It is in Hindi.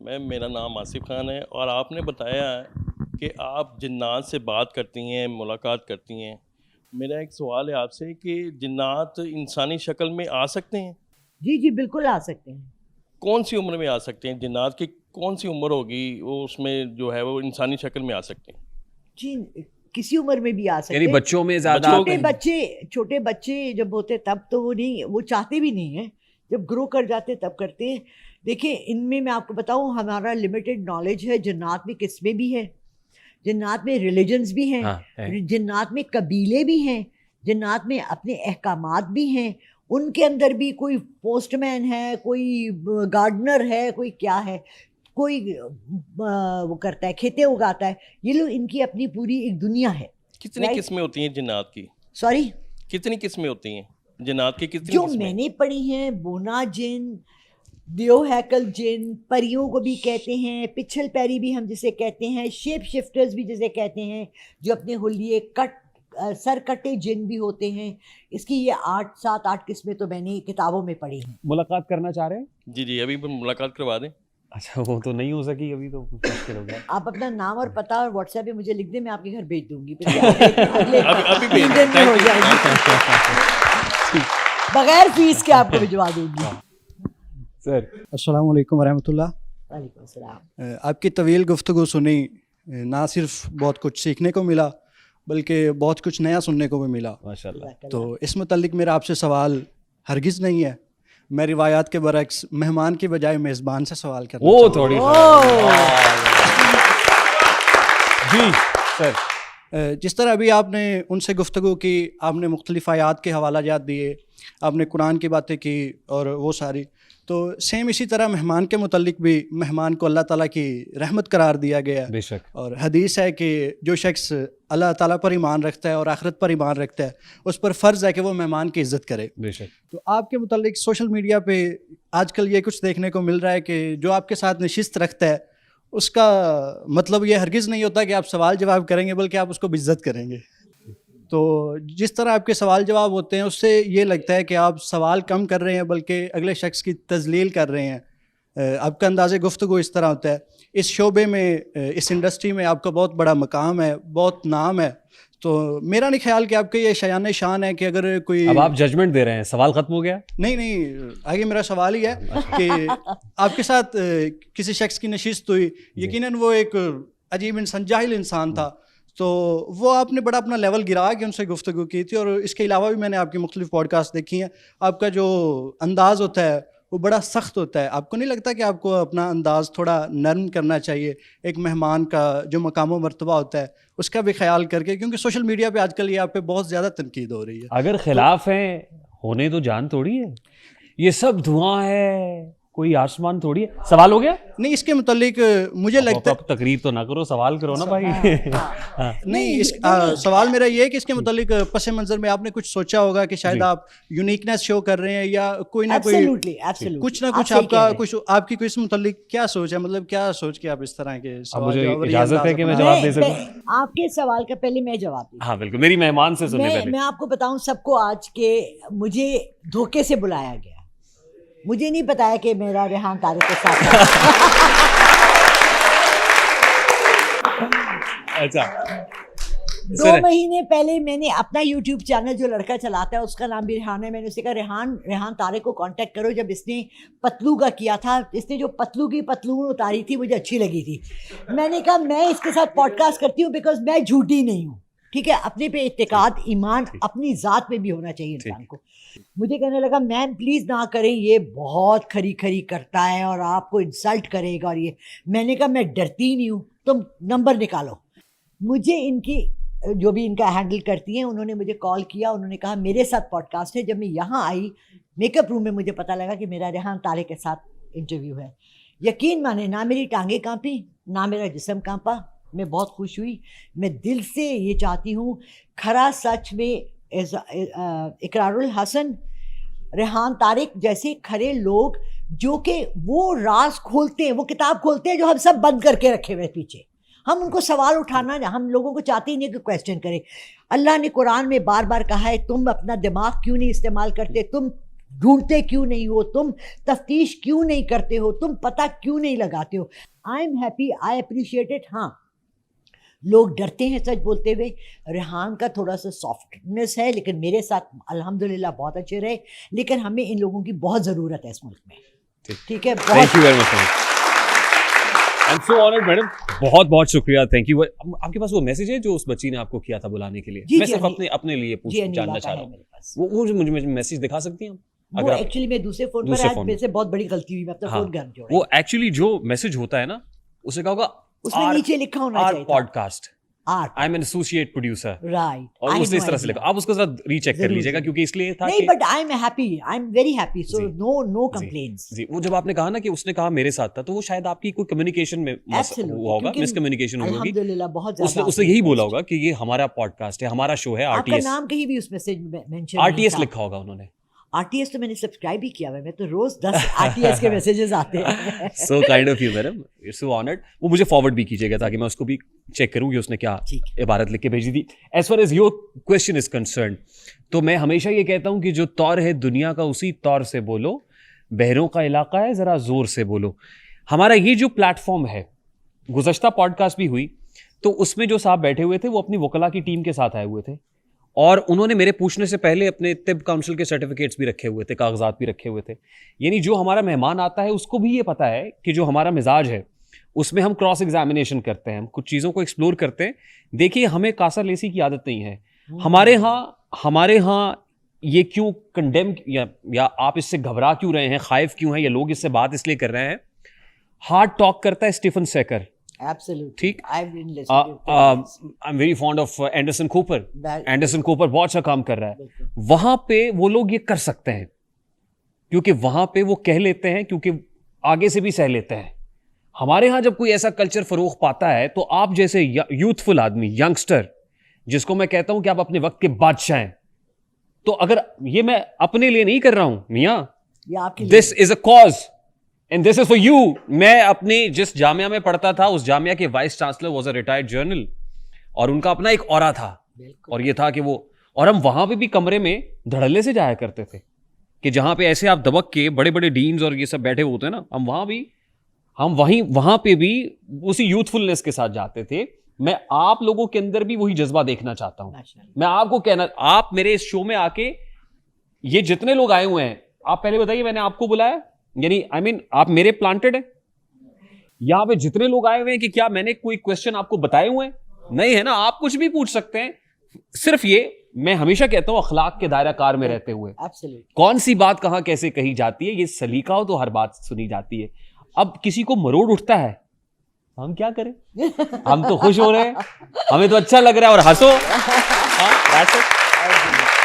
मैम मेरा नाम आसिफ खान है और आपने बताया है कि आप जिन्नात से बात करती हैं, मुलाकात करती हैं। मेरा एक सवाल है आपसे कि जिन्नात इंसानी शक्ल में आ सकते हैं? जी जी बिल्कुल आ सकते हैं। कौन सी उम्र में आ सकते हैं? जिन्नात की कौन सी उम्र होगी वो उसमें जो है वो इंसानी शक्ल में आ सकते हैं? जी किसी उम्र में भी आ सकते यानी हैं। बच्चों में ज्यादा छोटे बच्चे जब होते तब तो वो चाहते भी नहीं है, जब ग्रो कर जाते तब करते हैं। देखिए इनमें मैं आपको बताऊं, हमारा लिमिटेड नॉलेज है। जिन्नात में किस्में भी हैं, जिन्नात में रिलीजन्स भी हैं, हाँ, है। जिन्नात में कबीले भी हैं, जिन्नात में अपने अहकामात भी हैं। उनके अंदर भी कोई पोस्टमैन है, कोई गार्डनर है, कोई क्या है, कोई वो करता है, खेतें उगाता है। ये लोग, इनकी अपनी पूरी एक दुनिया है। कितनी किस्में होती हैं जिन्नात की? सॉरी, कितनी किस्में होती हैं जिन्नात की? कितनी जो किस्में? मैंने पढ़ी हैं, बोना जिन, दियोहैकल जिन, परियों को भी कहते हैं, पिछल पैरी भी हम जिसे कहते हैं, शेप शिफ्टर्स भी जिसे कहते हैं, जो अपने हुलिये सर कटे जिन भी होते हैं। इसकी ये 7-8 किस्में तो मैंने किताबों में पढ़ी हैं। मुलाकात करना चाह रहे हैं? जी जी, अभी मुलाकात करवा दें। अच्छा, वो तो नहीं हो सकी अभी, तो मुश्किल हो गया। आप अपना नाम और पता और व्हाट्सएप पे मुझे लिख दें, मैं आपके घर भेज दूंगी। अगले अभी भेज 3 दिन में हो जाएगी, बगैर फीस के आपको भिजवा दूंगी। सर अस्सलाम वालेकुम वरहमतुल्लाह। वालेकुम अस्सलाम। आपकी तवील गुफ्तगू सुनी, ना सिर्फ बहुत कुछ सीखने को मिला बल्कि बहुत कुछ नया सुनने को भी मिला। माशाल्लाह। तो इस मुतल्लिक मेरा आपसे सवाल हरगिज़ नहीं है। मैं रिवायात के बरक्स मेहमान की बजाय मेज़बान से सवाल करना वो चाहूँगा। थोड़ी जी सर, जिस तरह अभी आपने उनसे गुफ्तगू की, आपने मुख्तलिफ़ आयात के हवाला जात दिए, आपने कुरान की बातें की और वो सारी, तो सेम इसी तरह मेहमान के मुतल्लिक भी मेहमान को अल्लाह ताला की रहमत करार दिया गया। बेशक। और हदीस है कि जो शख्स अल्लाह ताला पर ईमान रखता है और आखिरत पर ईमान रखता है, उस पर फ़र्ज़ है कि वो मेहमान की इज़्ज़त करे। बेशक। तो आपके मुतल्लिक सोशल मीडिया पे आजकल ये कुछ देखने को मिल रहा है कि जो आपके साथ नशिस्त रखता है उसका मतलब ये हरगिज़ नहीं होता कि आप सवाल जवाब करेंगे, बल्कि आप उसको बेइज्जत करेंगे। तो जिस तरह आपके सवाल जवाब होते हैं उससे ये लगता है कि आप सवाल कम कर रहे हैं बल्कि अगले शख्स की तज़लील कर रहे हैं। आपका अंदाज़े गुफ्तगू इस तरह होता है। इस शोबे में, इस इंडस्ट्री में आपका बहुत बड़ा मकाम है, बहुत नाम है। तो मेरा नहीं ख्याल कि आपके ये शान शान है कि अगर कोई... अब आप जजमेंट दे रहे हैं, सवाल खत्म हो गया? नहीं, आगे मेरा सवाल ही है कि आपके साथ किसी शख्स की नशिस्त हुई, यकीनन वो एक अजीब इंसान, जाहिल इंसान था, तो वो आपने बड़ा अपना लेवल गिरा के उनसे गुफ्तगू की थी। और इसके अलावा भी मैंने आपकी मुख्तलिफ पॉडकास्ट देखी हैं, आपका जो अंदाज़ होता है वो बड़ा सख्त होता है। आपको नहीं लगता कि आपको अपना अंदाज़ थोड़ा नरम करना चाहिए, एक मेहमान का जो मकाम व मर्तबा होता है उसका भी ख्याल करके? क्योंकि सोशल मीडिया पे आजकल ये आप पे बहुत ज़्यादा तनकीद हो रही है। अगर खिलाफ हैं होने तो जान थोड़ी है, ये सब धुआं है, कोई आसमान थोड़ी है। सवाल हो गया? नहीं, इसके मुतालिक मुझे लगता है... तकरीर तो ना करो, सवाल करो ना भाई। नहीं, सवाल मेरा ये है कि इसके मुतालिक पस मंज़र में आपने कुछ सोचा होगा कि शायद आप यूनिकनेस शो कर रहे हैं या कोई ना कोई कुछ ना कुछ आपका कुछ आपकी कोई इस मुतालिक क्या सोच है, मतलब क्या सोच के आप इस तरह के सवाल... मुझे इजाजत है कि मैं जवाब दे सकूं? आपके सवाल का पहले मैं जवाब दूं। हाँ बिल्कुल, मेरी मेहमान से सुने पहले। मैं आपको बताऊं, सबको आज के मुझे धोखे से बुलाया गया, मुझे नहीं बताया कि मेरा रेहान तारिक के साथ अच्छा। 2 महीने पहले मैंने अपना YouTube चैनल, जो लड़का चलाता है उसका नाम भी रेहान है, मैंने उसे कहा रेहान तारिक को कांटेक्ट करो। जब इसने पतलू का किया था, इसने जो पतलू की पतलून उतारी थी मुझे अच्छी लगी थी। मैंने कहा मैं इसके साथ पॉडकास्ट करती हूँ बिकॉज मैं झूठी नहीं हूँ, ठीक है। अपने पे इत्तेकाद, ईमान अपनी ज़ात पे भी होना चाहिए इंसान को। मुझे कहने लगा मैम प्लीज़ ना करें, ये बहुत खरी खरी करता है और आपको इंसल्ट करेगा और ये। मैंने कहा मैं डरती नहीं हूँ, तुम नंबर निकालो। मुझे इनकी जो भी इनका हैंडल करती हैं, उन्होंने मुझे कॉल किया, उन्होंने कहा मेरे साथ पॉडकास्ट है। जब मैं यहाँ आई मेकअप रूम में, मुझे पता लगा कि मेरा रेहान तारिक के साथ इंटरव्यू है। यकीन माने, ना मेरी टांगें कांपी, ना मेरा जिस्म कांपा। मैं बहुत खुश हुई। मैं दिल से ये चाहती हूँ, खरा सच में इकरारुल हसन, रेहान तारिक जैसे खरे लोग जो कि वो राज खोलते हैं, वो किताब खोलते हैं जो हम सब बंद करके रखे हुए पीछे। हम उनको सवाल उठाना, हम लोगों को चाहते ही नहीं कि क्वेश्चन करें। अल्लाह ने कुरान में बार बार कहा है तुम अपना दिमाग क्यों नहीं इस्तेमाल करते, तुम ढूंढते क्यों नहीं हो, तुम तफ्तीश क्यों नहीं करते हो, तुम पता क्यों नहीं लगाते हो। आई am happy, I appreciate it. हाँ, लोग डरते हैं सच बोलते हुए। रेहान का थोड़ा सा सॉफ्टनेस है, लेकिन मेरे साथ अल्हम्दुलिल्लाह बहुत अच्छे रहे। लेकिन हमें इन लोगों की बहुत ज़रूरत है इस मुल्क में। ठीक है, thank you very much I am so honoured madam, बहुत बहुत शुक्रिया, थैंक यू। आपके पास वो मैसेज है जो उस बच्ची ने आपको किया था बुलाने के लिए? जी, मैं जी, सिर्फ अनिल- अपने लिए जी, अनिला जानना का चाह है रहा हूँ। मेरे पास। वो मुझे मैसेज दिखा सकती हैं आप? वो अगर आप- एक्चुअली मैं दूसरे फोन पर, दूसरे आज फोन मेरे से बहुत बड़ी गलती हुई, मैं अपना हाँ, फोन घर जोड़ा। वो एक्चुअली जो मैसेज होता है ना, उसे कहा होगा उसमें नीचे लिखा होना आर चाहिए था podcast, or, I am an associate producer, right. और उसने इस तरह से लिखा। आप उसको जरा रीचेक कर जरूर, लीजिएगा, जरूर। क्योंकि इसलिए था नहीं, कि but I am happy, I am very happy, so जी, नो कंप्लेंट्स। जी, वो जब आपने कहा ना कि उसने कहा मेरे साथ था, तो वो शायद आपकी कोई कम्युनिकेशन में हुआ होगा, मिसकम्युनिकेशन हुई होगी। अल्हम्दुलिल्लाह बहुत ज्यादा उसने यही बोला होगा कि ये हमारा पॉडकास्ट है, हमारा शो है, आपका आरटीएस। नाम कहीं भी उस मैसेज में मेंशन आरटीएस लिखा होगा उन्होंने। आरटीएस तो मैंने सब्सक्राइब भी किया हुआ है, मैं तो रोज 10 आरटीएस के मैसेजेस आते हैं। So kind of you madam, it's so honoured. वो मुझे फॉरवर्ड भी कीजिएगा ताकि मैं उसको भी चेक करूं कि उसने क्या ठीक इबारत लिख के भेजी थी। As far as your question is concern, तो मैं हमेशा ये कहता हूं कि जो तौर है दुनिया का उसी तौर से बोलो, बहरों का इलाका है जरा जोर से बोलो। हमारा ये जो प्लेटफॉर्म है, गुज़श्ता पॉडकास्ट भी हुई, तो उसमें जो साहब बैठे हुए थे वो अपनी वकला की टीम के साथ आए हुए थे, और उन्होंने मेरे पूछने से पहले अपने तिब काउंसिल के सर्टिफिकेट्स भी रखे हुए थे, कागजात भी रखे हुए थे। यानी जो हमारा मेहमान आता है उसको भी ये पता है कि जो हमारा मिजाज है उसमें हम क्रॉस एग्जामिनेशन करते हैं, हम कुछ चीज़ों को एक्सप्लोर करते हैं। देखिए, हमें कासा लेसी की आदत नहीं है। हमारे यहाँ ये क्यों कंडेम या आप इससे घबरा क्यों रहे हैं, खाइफ क्यों हैं, या लोग इससे बात इसलिए कर रहे हैं? हार्ड टॉक करता है स्टीफन सेकर, एब्सोल्युटली, ठीक। I've been listening to him. I am very fond of Anderson Cooper. That- Anderson Cooper बहुत अच्छा काम कर रहा है। बिल्कुल। वहां पे वो लोग ये कर सकते हैं क्योंकि वहां पे वो कह लेते हैं, क्योंकि आगे से भी सह लेते हैं। हमारे यहां जब कोई ऐसा कल्चर फरोग पाता है, तो आप जैसे यूथफुल आदमी, यंगस्टर, जिसको मैं कहता हूं कि आप अपने वक्त के बादशाह हैं, तो अगर ये मैं अपने लिए नहीं कर रहा हूं मियां, ये आपके लिए this is a cause and this is for you. मैं अपनी जिस जामिया में पढ़ता था, उस जामिया के vice chancellor was a retired journal, और उनका अपना एक ऑरा था, और ये था कि वो, और हम वहां पे भी कमरे में धड़ल्ले से जाया करते थे कि जहां पे ऐसे आप दबक के बड़े बड़े डीन्स और ये सब बैठे होते हैं ना, हम वहां पे भी उसी यूथफुलनेस के साथ जाते थे। मैं आप लोगों के अंदर भी वही जज्बा देखना चाहता हूं। माशाल्लाह। मैं आपको कहना, आप मेरे इस शो में आके, ये जितने लोग आए हुए हैं, आप पहले बताइए मैंने आपको बुलाया, यानी आई मीन आप मेरे प्लांटेड हैं? यहां पे जितने लोग आए हुए हैं, कि क्या मैंने कोई क्वेश्चन आपको बताए हुए हैं? नहीं है ना, आप कुछ भी पूछ सकते हैं। सिर्फ ये मैं हमेशा कहता हूं, अखलाक के दायरा कार में रहते हुए Absolutely. कौन सी बात कहां कैसे कही जाती है, ये सलीका हो तो हर बात सुनी जाती है। अब किसी को मरोड़ उठता है, हम क्या करें? हम तो खुश हो रहे हैं, हमें तो अच्छा लग रहा है, और हंसो। हाँ, that's it.